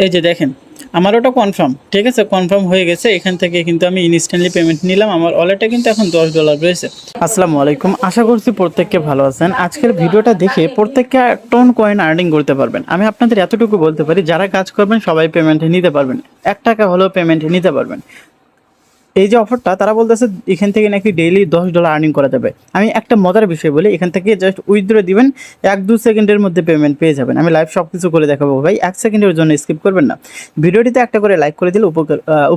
এই যে দেখেন আমার ওটা কনফার্ম, ঠিক আছে, কনফার্ম হয়ে গেছে। এখান থেকে কিন্তু আমি ইনস্ট্যান্টলি পেমেন্ট নিলাম, আমার ওয়ালেটে কিন্তু এখন $10 রয়েছে। আসসালামু আলাইকুম, আশা করছি প্রত্যেককে ভালো আছেন। আজকের ভিডিওটা দেখে প্রত্যেককে টন কয়েন আর্নিং করতে পারবেন। আমি আপনাদের এতটুকু বলতে পারি, যারা কাজ করবেন সবাই পেমেন্ট নিতে পারবেন, $1 হলেও পেমেন্ট নিতে পারবেন। এই যে অফারটা তারা বলতেছে এখান থেকে নাকি ডেইলি $10 আর্নিং করা যাবে। আমি একটা মজার বিষয় বলি, এখান থেকে জাস্ট উইথড্র দিবেন, 1-2 সেকেন্ডের মধ্যে পেমেন্ট পেয়ে যাবেন। আমি লাইভ সব কিছু করে দেখাবো ভাই, 1 সেকেন্ডের জন্য স্কিপ করবেন না। ভিডিওটিতে একটা করে লাইক করে দিলে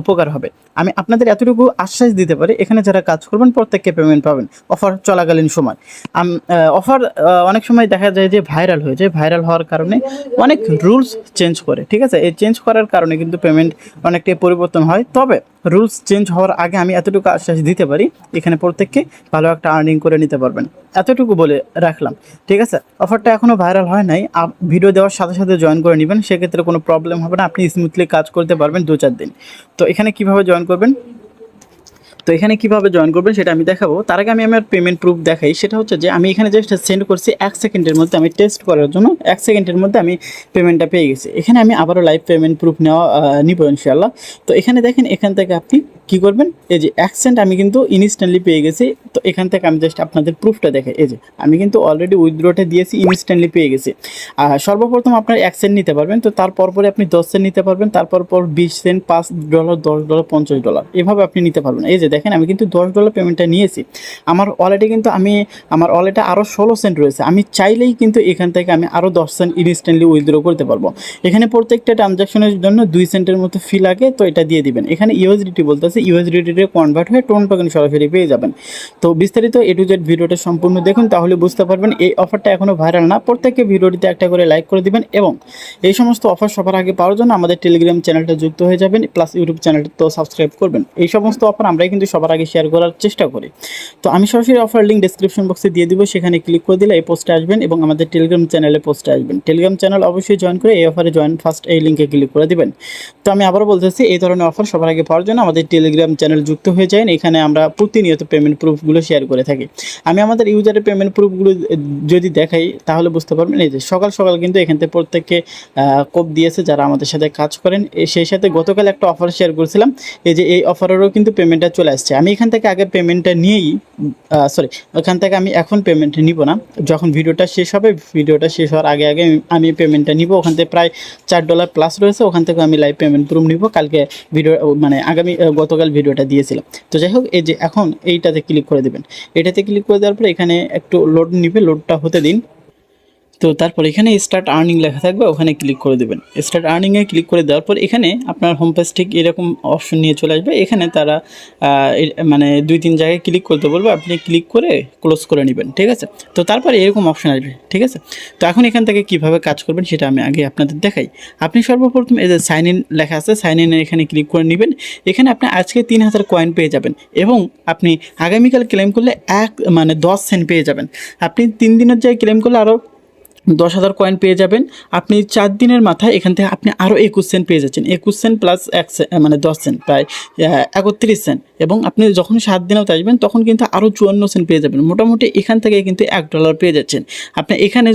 উপকার হবে। আমি আপনাদের এতটুকু আশ্বাস দিতে পারি, এখানে যারা কাজ করবেন প্রত্যেককে পেমেন্ট পাবেন অফার চলাকালীন সময়। অফার অনেক সময় দেখা যায় যে ভাইরাল হয়ে যায়, ভাইরাল হওয়ার কারণে অনেক রুলস চেঞ্জ করে, ঠিক আছে। এই চেঞ্জ করার কারণে কিন্তু পেমেন্ট অনেকটাই পরিবর্তন হয়। তবে রুলস চেঞ্জ হওয়ার আগে আমি এতটুকু আশ্বাস দিতে পারি, এখানে প্রত্যেককে ভালো একটা আর্নিং করে নিতে পারবেন, এতটুকু বলে রাখলাম, ঠিক আছে। অফারটা এখনও ভাইরাল হয় নাই, ভিডিও দেওয়ার সাথে সাথে জয়েন করে নেবেন, সেক্ষেত্রে কোনো প্রবলেম হবে না, আপনি স্মুথলি কাজ করতে পারবেন 2-4 দিন। তো এখানে কিভাবে জয়েন করবেন, সেটা আমি দেখাবো। তার আগে আমি আমার পেমেন্ট প্রুফ দেখাই। সেটা হচ্ছে যে আমি এখানে জাস্ট সেন্ড করছি 1 সেকেন্ডের মধ্যে, আমি টেস্ট করার জন্য 1 সেকেন্ডের মধ্যে আমি পেমেন্টটা পেয়ে গেছি। এখানে আমি আবারও লাইভ পেমেন্ট প্রুফ নিব ইনশাআল্লাহ। তো এখানে দেখেন, এখান থেকে আপনি কী করবেন, এই যে 1 সেন্ট আমি কিন্তু ইনস্ট্যান্টলি পেয়ে গেছি। তো এখান থেকে আমি জাস্ট আপনাদের প্রুফটা দেখাই। এই যে আমি কিন্তু অলরেডি উইথড্রটা দিয়েছি, ইনস্ট্যান্টলি পেয়ে গেছি। সর্বপ্রথম আপনার 1 সেন্ট নিতে পারবেন, তো তারপর পরে আপনি 10 সেন্ট নিতে পারবেন, তারপর 20 সেন্ট, $5, $10, $50, এভাবে আপনি নিতে পারবেন। এই যে দেখেন আমি কিন্তু $10 পেমেন্টটা নিয়েছি। আমার ওয়ালেটে কিন্তু আমার ওয়ালেটে আরও 16 সেন্ট রয়েছে। আমি চাইলেই কিন্তু এখান থেকে আমি আরও 10 সেন্ট ইনস্ট্যান্টলি উইথড্র করতে পারবো। এখানে প্রত্যেকটা ট্রানজাকশনের জন্য 2 সেন্টের মতো ফি লাগে, তো এটা দিয়ে দিবেন। এখানে ইউএসডিটি বলতেছে, ইউএসডিটিতে কনভার্ট হয়ে টোন টোকেন সরাসরি পেয়ে যাবেন। তো বিস্তারিত A to Z ভিডিওটা সম্পূর্ণ দেখুন, তাহলে বুঝতে পারবেন। এই অফারটা এখনও ভাইরাল না, প্রত্যেককে ভিডিওটিতে একটা করে লাইক করে দিবেন এবং এই সমস্ত অফার সবার আগে পাওয়ার জন্য আমাদের টেলিগ্রাম চ্যানেলটা যুক্ত হয়ে যাবেন, প্লাস ইউটিউব চ্যানেলটা তো সাবস্ক্রাইব করবেন। এই সমস্ত অফার আমরাই কিন্তু সবার আগে শেয়ার করার চেষ্টা করি। তো আমি সরাসরি অফার লিঙ্ক ডেসক্রিপশন বক্সে দিয়ে দিব, সেখানে ক্লিক করে দিলে এই পোস্টে আসবেন এবং আমাদের টেলিগ্রাম চ্যানেলে পোস্টে আসবেন। টেলিগ্রাম চ্যানেল অবশ্যই জয়েন করে এই অফারে ফার্স্ট এই লিঙ্কে ক্লিক করে দিবেন। তো আমি আবারও বলতেছি, এই ধরনের অফার সবার আগে পাওয়ার জন্য আমাদের টেলিগ্রাম চ্যানেল যুক্ত হয়ে যায়। এখানে আমরা প্রতিনিয়ত পেমেন্ট প্রুফগুলো শেয়ার করে থাকি। আমি আমাদের ইউজারের পেমেন্ট প্রুফগুলো যদি দেখাই তাহলে বুঝতে পারবেন। এই যে সকাল সকাল কিন্তু এখান থেকে প্রত্যেককে কোপ দিয়েছে যারা আমাদের সাথে কাজ করেন। সেই সাথে গতকাল একটা অফার শেয়ার করেছিলাম, এই যে এই অফারেরও কিন্তু পেমেন্টটা চলে আসছে। আমি এখান থেকে আগে পেমেন্টটা নিয়েই ওখান থেকে আমি এখন পেমেন্ট নিব না, যখন ভিডিওটা শেষ হবে, ভিডিওটা শেষ হওয়ার আগে আগে আমি পেমেন্টটা নিব। ওখান থেকে প্রায় $4 প্লাস রয়েছে, ওখান থেকে আমি লাইভ পেমেন্ট প্রুফ নিব। কালকে ভিডিও মানে গতকাল ভিডিওটা দিয়েছিলাম। তো যাই হোক, এই যে এখন এইটাতে ক্লিক করে দেবেন। এটাতে ক্লিক করে দেওয়ার পরে এখানে একটু লোড নিবে, লোডটা হতে দিন। তো তারপর এখানে স্টার্ট আর্নিং লেখা থাকবে, ওখানে ক্লিক করে দেবেন। স্টার্ট আর্নিংয়ে ক্লিক করে দেওয়ার পর এখানে আপনার হোম পেজ ঠিক এরকম অপশন নিয়ে চলে আসবে। এখানে তারা মানে 2-3 জায়গায় ক্লিক করতে বলবে, আপনি ক্লিক করে ক্লোজ করে নেবেন, ঠিক আছে। তো তারপরে এরকম অপশন আসবে, ঠিক আছে। তো এখন এখান থেকে কীভাবে কাজ করবেন সেটা আমি আগে আপনাদের দেখাই। আপনি সর্বপ্রথম এই যে সাইন ইন লেখা আছে, সাইন ইনে এখানে ক্লিক করে নেবেন। এখানে আপনি আজকে 3000 কয়েন পেয়ে যাবেন এবং আপনি আগামীকাল ক্লেম করলে 10 সেন্ট পেয়ে যাবেন। আপনি 3 দিনের জায়গায় ক্লেম করলে আরও 10,000 কয়েন পেয়ে যাবেন। আপনি 4 দিনের মাথায় এখান থেকে আপনি আরও 21 সেন্ট পেয়ে যাচ্ছেন। 21 সেন্ট প্লাস 1 সেন্ট মানে 10 সেন্ট, প্রায় 31 সেন্ট। এবং আপনি যখন 7 দিনেও আসবেন তখন কিন্তু আরও 54 সেন্ট পেয়ে যাবেন। মোটামুটি এখান থেকে কিন্তু $1 পেয়ে যাচ্ছেন। আপনি এখানে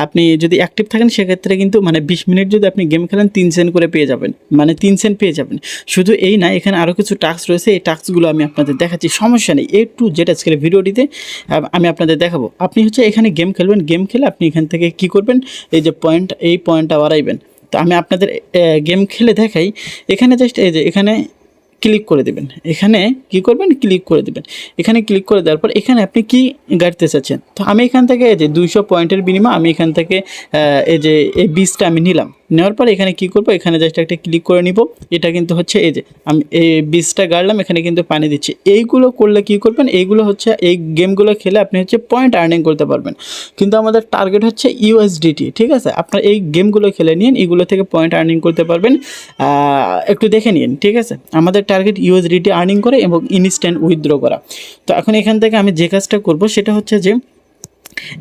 আপনি যদি অ্যাক্টিভ থাকেন সেক্ষেত্রে কিন্তু মানে 20 মিনিট যদি আপনি গেম খেলেন 3 সেন্ট করে পেয়ে যাবেন, মানে 3 সেন্ট পেয়ে যাবেন। শুধু এই না, এখানে আরও কিছু টাস্ক রয়েছে, এই টাস্কগুলো আমি আপনাদের দেখাচ্ছি, সমস্যা নেই। A to Z আজকের ভিডিওটিতে আমি আপনাদের দেখাবো। আপনি হচ্ছে এখানে গেম খেলবেন, গেম খেলে আপনি এখান থেকে কি করবেন, এই যে এই পয়েন্টটা বাড়াইবেন। তো আমি আপনাদের গেম খেলে দেখাই। এখানে জাস্ট এই যে এখানে ক্লিক করে দেবেন, এখানে কি করবেন, ক্লিক করে দেবেন। এখানে ক্লিক করে দেওয়ার পর এখানে আপনি কি গাড়তে চাচ্ছেন। তো আমি এখান থেকে এই যে 200 পয়েন্টের বিনিময়ে আমি এখান থেকে এই যে এই 20টা আমি নিলাম। নেওয়ার পর এখানে কি করব, এখানে জাস্ট একটা ক্লিক করে নিব। এটা কিন্তু হচ্ছে এই যে আমি এই 20টা গাড়লাম, এখানে কিন্তু পানি দিচ্ছি। এইগুলো করলে কি করবেন, এইগুলো হচ্ছে এই গেমগুলো খেলে আপনি হচ্ছে পয়েন্ট আর্নিং করতে পারবেন। কিন্তু আমাদের টার্গেট হচ্ছে ইউএসডিটি, ঠিক আছে। আপনার এই গেমগুলো খেলে নিন, এগুলো থেকে পয়েন্ট আর্নিং করতে পারবেন। একটু দেখে নিন, ঠিক আছে। আমাদের টার্গেট ইউএসডিটি আর্নিং করে এবং ইনস্ট্যান্ট উইথড্র করা। তো এখন এখান থেকে আমি যে কাজটা করব সেটা হচ্ছে যে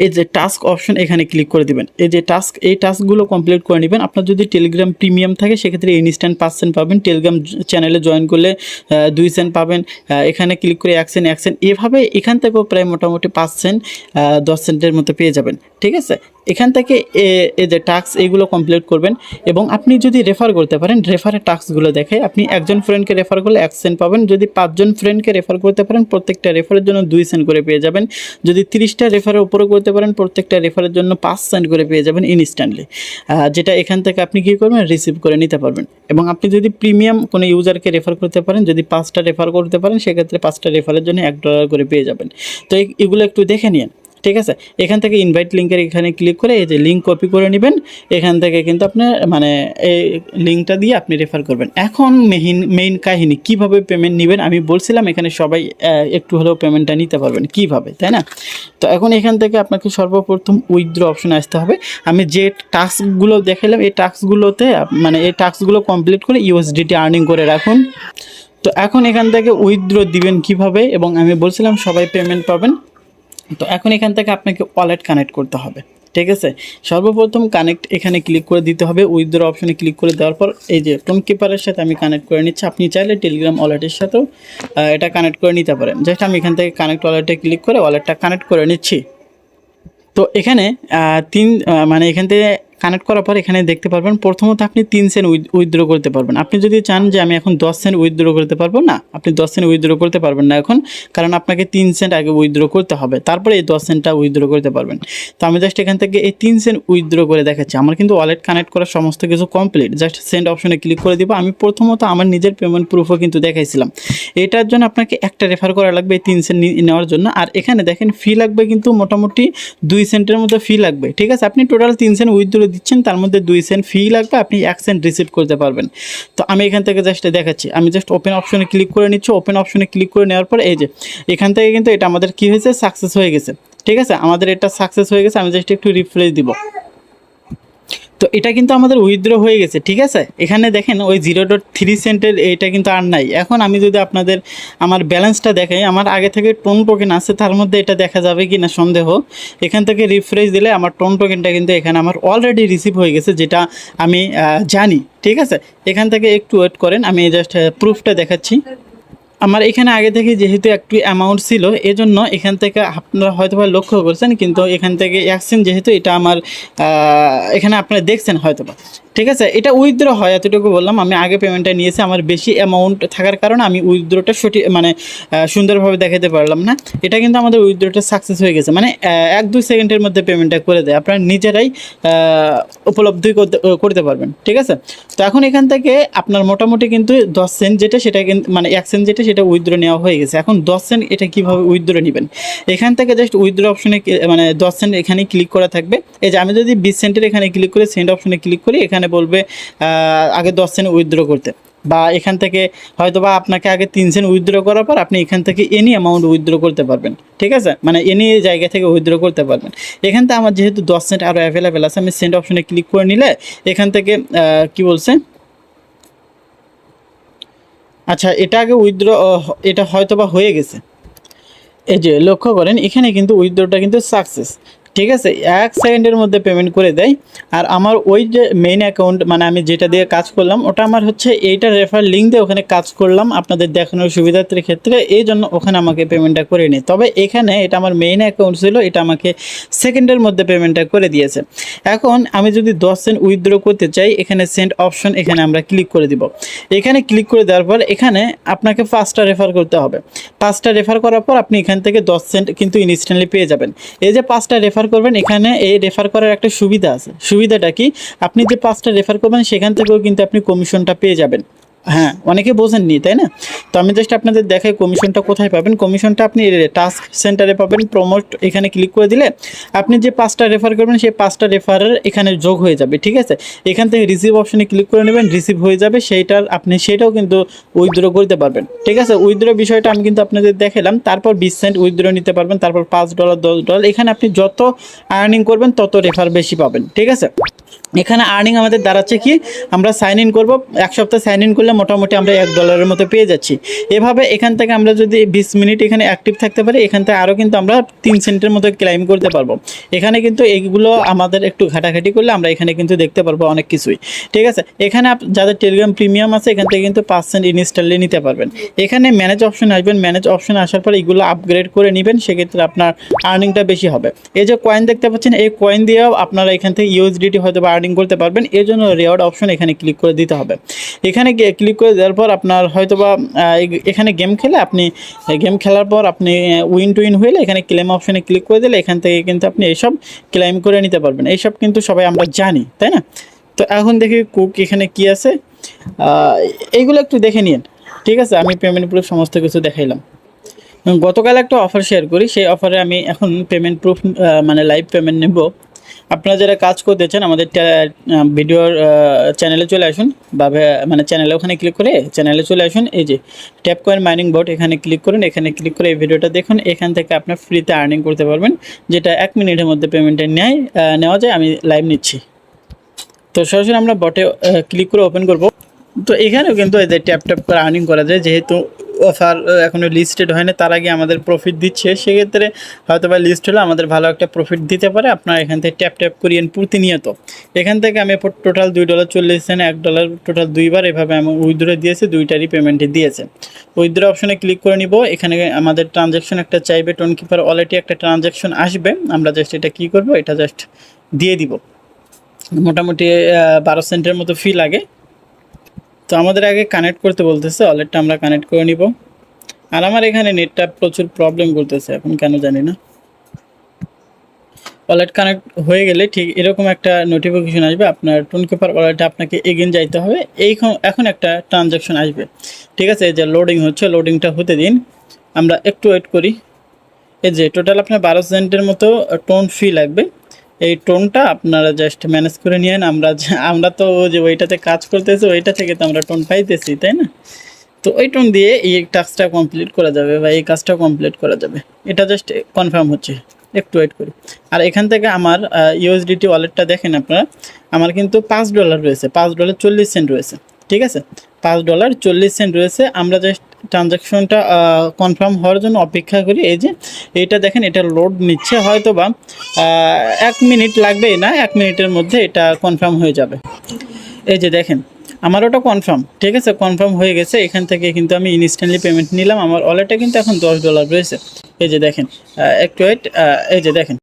এই যে টাস্ক অপশন এখানে ক্লিক করে দিবেন। এই যে এই টাস্কগুলো কমপ্লিট করে নেবেন। আপনার যদি টেলিগ্রাম প্রিমিয়াম থাকে সেক্ষেত্রে ইনস্ট্যান্ট 5 সেন্ট পাবেন, টেলিগ্রাম চ্যানেলে জয়েন করলে 2 সেন্ট পাবেন, এখানে ক্লিক করে 1 সেন্ট 1 সেন্ট, এভাবে এখান থেকেও প্রায় মোটামুটি 5 সেন্ট 10 সেন্টের মতো পেয়ে যাবেন। ঠিক আছে, এখান থেকে এই যে টাস্ক এইগুলো কমপ্লিট করবেন এবং আপনি যদি রেফার করতে পারেন, রেফারের টাস্কগুলো দেখে আপনি একজন ফ্রেন্ডকে রেফার করলে 1 সেন্ট পাবেন, যদি 5 জন ফ্রেন্ডকে রেফার করতে পারেন প্রত্যেকটা রেফারের জন্য 2 সেন্ট করে পেয়ে যাবেন, যদি 30টা রেফারের উপরে করতে পারেন প্রত্যেকটা রেফারের জন্য 5 সেন্ট করে পেয়ে যাবেন ইনস্ট্যান্টলি, যেটা এখান থেকে আপনি কী করবেন রিসিভ করে নিতে পারবেন। এবং আপনি যদি প্রিমিয়াম কোনো ইউজারকে রেফার করতে পারেন, যদি 5টা রেফার করতে পারেন সেক্ষেত্রে 5টা রেফারের জন্য $1 করে পেয়ে যাবেন। তো এগুলো একটু দেখে নিন। ঠিক আছে, এখান থেকে ইনভাইট লিঙ্কের এখানে ক্লিক করে এই যে লিঙ্ক কপি করে নেবেন, এখান থেকে কিন্তু আপনার মানে এই লিঙ্কটা দিয়ে আপনি রেফার করবেন। এখন মেইন কাহিনী কীভাবে পেমেন্ট নেবেন, আমি বলছিলাম এখানে সবাই একটু হলেও পেমেন্টটা নিতে পারবেন কীভাবে, তাই না? তো এখন এখান থেকে আপনাকে সর্বপ্রথম উইথড্র অপশনে আসতে হবে। আমি যে টাস্কগুলো দেখালাম এই টাস্কগুলোতে মানে এই টাস্কগুলো কমপ্লিট করে USDT আর্নিং করে রাখুন। তো এখন এখান থেকে উইথড্র দিবেন কিভাবে, এবং আমি বলছিলাম সবাই পেমেন্ট পাবেন। তো এখন এখান থেকে আপনাকে ওয়ালেট কানেক্ট করতে হবে। ঠিক আছে, সর্বপ্রথম কানেক্ট এখানে ক্লিক করে দিতে হবে, উইথড্র অপশনে ক্লিক করে দেওয়ার পর এই যে টোন কিপারের সাথে আমি কানেক্ট করে নিচ্ছি। আপনি চাইলে টেলিগ্রাম ওয়ালেটের সাথেও এটা কানেক্ট করে নিতে পারেন। জাস্ট আমি এখান থেকে কানেক্ট ওয়ালেটে ক্লিক করে ওয়ালেটটা কানেক্ট করে নিচ্ছি। তো এখানে মানে এখান থেকে কানেক্ট করার পর এখানে দেখতে পারবেন প্রথমত আপনি 3 সেন্ট উইথড্র করতে পারবেন। আপনি যদি চান যে আমি এখন 10 সেন্ট উইথড্র করতে পারবো না, আপনি 10 সেন্ট উইথড্র করতে পারবেন না এখন, কারণ আপনাকে 3 সেন্ট আগে উইথড্র করতে হবে, তারপরে এই 10 সেন্টটা উইথড্র করতে পারবেন। তো আমি জাস্ট এখান থেকে এই 3 সেন্ট উইথড্র করে দেখাচ্ছি। আমার কিন্তু ওয়ালেট কানেক্ট করার সমস্ত কিছু কমপ্লিট, জাস্ট সেন্ড অপশনে ক্লিক করে দিব। আমি প্রথমত আমার নিজের পেমেন্ট প্রুফও কিন্তু দেখাইছিলাম। এটার জন্য আপনাকে একটা রেফার করা লাগবে এই 3 সেন্ট নেওয়ার জন্য। আর এখানে দেখেন ফি লাগবে কিন্তু মোটামুটি 2 সেন্টের মধ্যে ফি লাগবে। ঠিক আছে, আপনি টোটাল 3 সেন্ট উইথড্র দিচ্ছেন, তার মধ্যে 2 সেন্ট ফি লাগবে, আপনি 1 সেন্ট রিসিভ করতে পারবেন। তো আমি এখান থেকে জাস্ট দেখাচ্ছি, আমি জাস্ট ওপেন অপশনে ক্লিক করে নিচ্ছি। ওপেন অপশনে ক্লিক করে নেওয়ার পর এই যে এখান থেকে কিন্তু এটা আমাদের কি হয়েছে, সাকসেস হয়ে গেছে। ঠিক আছে, আমাদের এটা সাকসেস হয়ে গেছে। আমি জাস্ট একটু রিফ্রেশ দিব। তো এটা কিন্তু আমাদের উইথড্র হয়ে গেছে। ঠিক আছে, এখানে দেখেন ওই 0.3 সেন্টের এটা কিন্তু আর নাই। এখন আমি যদি আপনাদের আমার ব্যালেন্সটা দেখাই, আমার আগে থেকে টোন টোকেন আছে, তার মধ্যে এটা দেখা যাবে কি না সন্দেহ। এখান থেকে রিফ্রেশ দিলে আমার টোন টোকেনটা কিন্তু এখানে আমার অলরেডি রিসিভ হয়ে গেছে, যেটা আমি জানি। ঠিক আছে, এখান থেকে একটু ওয়েট করেন, আমি জাস্ট প্রুফটা দেখাচ্ছি। আমার এখানে আগে থেকে যেহেতু একটু অ্যামাউন্ট ছিল, এজন্য এখান থেকে আপনারা হয়তো বা লক্ষ্য করছেন, কিন্তু এখান থেকে 1 সেন্ট যেহেতু এটা আমার এখানে আপনারা দেখছেন হয়তো বা। ঠিক আছে, এটা উইথড্র হয় এতটুকু বললাম। আমি আগে পেমেন্টটা নিয়েছি, আমার বেশি অ্যামাউন্ট থাকার কারণে আমি উইথড্রটা সঠিক মানে সুন্দরভাবে দেখাতে পারলাম না। এটা কিন্তু আমাদের উইথড্রটা সাকসেস হয়ে গেছে, মানে 1-2 সেকেন্ডের মধ্যে পেমেন্টটা করে দেয়, আপনারা নিজেরাই উপলব্ধি করতে পারবেন। ঠিক আছে, তো এখন এখান থেকে আপনার মোটামুটি কিন্তু 10 সেন্ট যেটা সেটা কিন্তু মানে 1 সেন্ট যেটা সেটা উইথড্র নেওয়া হয়ে গেছে। এখন 10 সেন্ট এটা কীভাবে উইথড্র নেবেন, এখান থেকে জাস্ট উইথড্র অপশনে মানে 10 সেন্ট এখানে ক্লিক করা থাকবে। এই যে আমি যদি 20 সেন্টের এখানে ক্লিক করে সেন্ট অপশনে ক্লিক করি, এখানে বলবে আগে 10 সেন্ট উইথড্র করতে, বা এখান থেকে হয়তো বা আপনাকে আগে 3 সেন্ট উইথড্র করার পর আপনি এখান থেকে এনি অ্যামাউন্ট উইথড্র করতে পারবেন। ঠিক আছে, মানে এনি জায়গা থেকে উইথড্র করতে পারবেন। এখান থেকে আমার যেহেতু 10 সেন্ট আরও অ্যাভেলেবেল আছে, আমি সেন্ট অপশনে ক্লিক করে নিলে এখান থেকে কি বলছে, আচ্ছা এটা আগে উইথড্র, এটা হয়তো বা হয়ে গেছে। এই যে লক্ষ্য করেন এখানে কিন্তু উইথড্রটা কিন্তু সাকসেস। ঠিক আছে, 1 সেকেন্ডের মধ্যে পেমেন্ট করে দেয়। আর আমার ওই যে মেইন অ্যাকাউন্ট মানে আমি যেটা দিয়ে কাজ করলাম ওটা আমার হচ্ছে এইটা রেফার লিঙ্ক দিয়ে ওখানে কাজ করলাম আপনাদের দেখানোর সুবিধার্থের ক্ষেত্রে, এই জন্য ওখানে আমাকে পেমেন্টটা করে নিই। তবে এখানে এটা আমার মেইন অ্যাকাউন্ট ছিল, এটা আমাকে সেকেন্ডের মধ্যে পেমেন্টটা করে দিয়েছে। এখন আমি যদি 10 সেন্ট উইথড্র করতে চাই, এখানে সেন্ড অপশন এখানে আমরা ক্লিক করে দিব। এখানে ক্লিক করে দেওয়ার পর এখানে আপনাকে 5টা রেফার করতে হবে। 5টা রেফার করার পর আপনি এখান থেকে 10 সেন্ট কিন্তু ইনস্ট্যান্টলি পেয়ে যাবেন। এই যে 5টা রেফার করবেন, এখানে এই রেফার করার একটা সুবিধা আছে। সুবিধাটা কি, আপনি যে 5টা রেফার করবেন সেখান থেকেও কিন্তু আপনি কমিশনটা পেয়ে যাবেন। হ্যাঁ, অনেকে বোঝেননি তাই না? তো আমি জাস্ট আপনাদের দেখাই কমিশনটা কোথায় পাবেন। কমিশনটা আপনি টাস্ক সেন্টারে পাবেন, প্রমোট এখানে ক্লিক করে দিলে আপনি যে 5টা রেফার করবেন সেই 5টা রেফারের এখানে যোগ হয়ে যাবে। ঠিক আছে, এখান থেকে রিসিভ অপশনে ক্লিক করে নেবেন, রিসিভ হয়ে যাবে, সেটাও কিন্তু উইথড্র করতে পারবেন। ঠিক আছে, উইথড্র বিষয়টা আমি কিন্তু আপনাদের দেখালাম। তারপর 20 সেন্ট উইথড্র নিতে পারবেন, তারপর $5 $10, এখানে আপনি যত আর্নিং করবেন তত রেফার বেশি পাবেন। ঠিক আছে, এখানে আর্নিং আমাদের দাঁড়াচ্ছে কি, আমরা সাইন ইন করবো, এক সপ্তাহ সাইন ইন করলে মোটামুটি আমরা $1 মতো পেয়ে যাচ্ছি। এভাবে এখান থেকে আমরা যদি 20 মিনিট এখানে অ্যাক্টিভ থাকতে পারি, এখান থেকে আরও কিন্তু আমরা 3 সেন্টের মতো ক্লাইম করতে পারবো। এখানে কিন্তু এইগুলো আমাদের একটু ঘাটাঘাটি করলে আমরা এখানে কিন্তু দেখতে পারবো অনেক কিছুই, ঠিক আছে। এখানে যাদের টেলিগ্রাম প্রিমিয়াম আছে এখান থেকে কিন্তু 5 সেন্ট ইনস্টলে নিতে পারবেন। এখানে ম্যানেজ অপশন আসবেন, ম্যানেজ অপশন আসার পর এগুলো আপগ্রেড করে নেবেন, সেক্ষেত্রে আপনার আর্নিংটা বেশি হবে। এই যে কয়েন দেখতে পাচ্ছেন, এই কয়েন দিয়েও আপনারা এখান থেকে ইউএসডিটি হয়তো বা আর্নিং করতে পারবেন। এর জন্য রিওয়ার্ড অপশন এখানে ক্লিক করে দিতে হবে। এখানে ক্লিক করে দেওয়ার পর আপনার হয়তো বা এখানে গেম খেলে আপনি গেম খেলার পর আপনি উইন টু উইন হইলে এখানে ক্লেম অপশনে ক্লিক করে দিলে এখান থেকে কিন্তু আপনি এইসব ক্লেম করে নিতে পারবেন। এইসব কিন্তু সবাই আমরা জানি, তাই না? তো এখন দেখি কুক এখানে কি আছে, এইগুলো একটু দেখে নিন, ঠিক আছে। আমি পেমেন্ট প্রুফ সমস্ত কিছু দেখাইলাম। গতকাল একটা অফার শেয়ার করি, সেই অফারে আমি এখন পেমেন্ট প্রুফ মানে লাইভ পেমেন্ট নেব। আপনারা যারা কাজ করতে চান আমাদের ভিডিওর চ্যানেলে চলে আসুন, বা মানে চ্যানেলে ওখানে ক্লিক করে চ্যানেলে চলে আসুন। এই যে ট্যাপ কয়েন মাইনিং বট এখানে ক্লিক করুন, এখানে ক্লিক করে এই ভিডিওটা দেখুন। এখান থেকে আপনার ফ্রিতে আর্নিং করতে পারবেন, যেটা 1 মিনিটের মধ্যে পেমেন্টটা নেওয়া যায়। আমি লাইভ নিচ্ছি। তো সরাসরি আমরা বটে ক্লিক করে ওপেন করব। তো এখানেও কিন্তু এই যে ট্যাপ ট্যাপ করে আর্নিং করা যায়, যেহেতু অফার এখনও লিস্টেড হয় না, তার আগে আমাদের প্রফিট দিচ্ছে, সেক্ষেত্রে হয়তো বা লিস্ট হলে আমাদের ভালো একটা প্রফিট দিতে পারে। আপনারা এখান থেকে ট্যাপ ট্যাপ করিয়েন প্রতিনিয়ত। এখান থেকে আমি টোটাল $2.40 $1 টোটাল 2বার এভাবে আমি উইথড্র দিয়েছি, 2টারই পেমেন্টে দিয়েছে। উইথড্র অপশনে ক্লিক করে নিব। এখানে আমাদের ট্রানজ্যাকশন একটা চাইবে, টোন কিপার ওয়ালেটে একটা ট্রানজ্যাকশন আসবে। আমরা জাস্ট এটা কী করব, এটা জাস্ট দিয়ে দিব। মোটামুটি 12 সেন্টের মতো ফি লাগে। তো আমাদের আগে কানেক্ট করতে বলতেছে, ওয়ালেটটা আমরা কানেক্ট করে নিব। আর আমার এখানে নেটটা প্রচুর প্রবলেম করতেছে এখন, কেন জানি না। ওয়ালেট কানেক্ট হয়ে গেলে ঠিক এরকম একটা নোটিফিকেশন আসবে, আপনার টোনকিপার ওয়ালেটে আপনাকে এগেন যাইতে হবে। এখন একটা ট্রানজ্যাকশন আসবে, ঠিক আছে। এই যে লোডিং হচ্ছে, লোডিংটা হতে দিন, আমরা একটু ওয়েট করি। এই যে টোটাল আপনার 12 সেন্টের মতো টোন ফি লাগবে। এই টোনটা আপনারা জাস্ট ম্যানেজ করে নিয়েন। আমরা তো যে ওইটাতে কাজ করতেছি, ওইটা থেকে তো আমরা টোন পাইতেছি, তাই না? তো ওই টোন দিয়ে এই টাস্কটা কমপ্লিট করা যাবে, বা এই কাজটা কমপ্লিট করা যাবে। এটা জাস্ট কনফার্ম হচ্ছে, একটু ওয়েট করি। আর এখান থেকে আমার ইউএসডিটি ওয়ালেটটা দেখেন আপনারা, আমার কিন্তু $5 রয়েছে, $5.40 রয়েছে, ঠিক আছে। $5.40 রয়েছে। আমরা জাস্ট ট্রানজ্যাকশনটা কনফার্ম হওয়ার জন্য অপেক্ষা করি। এই যে এইটা দেখেন, এটা লোড নিচ্ছে, হয়তো বা 1 মিনিট লাগবেই না, 1 মিনিটের মধ্যে এটা কনফার্ম হয়ে যাবে। এই যে দেখেন আমার ওটা কনফার্ম, ঠিক আছে, কনফার্ম হয়ে গেছে। এখান থেকে কিন্তু আমি ইনস্ট্যান্টলি পেমেন্ট নিলাম। আমার ওয়ালেটে কিন্তু এখন $10 রয়েছে। এই যে দেখেন, একটু ওয়েট, এই যে দেখেন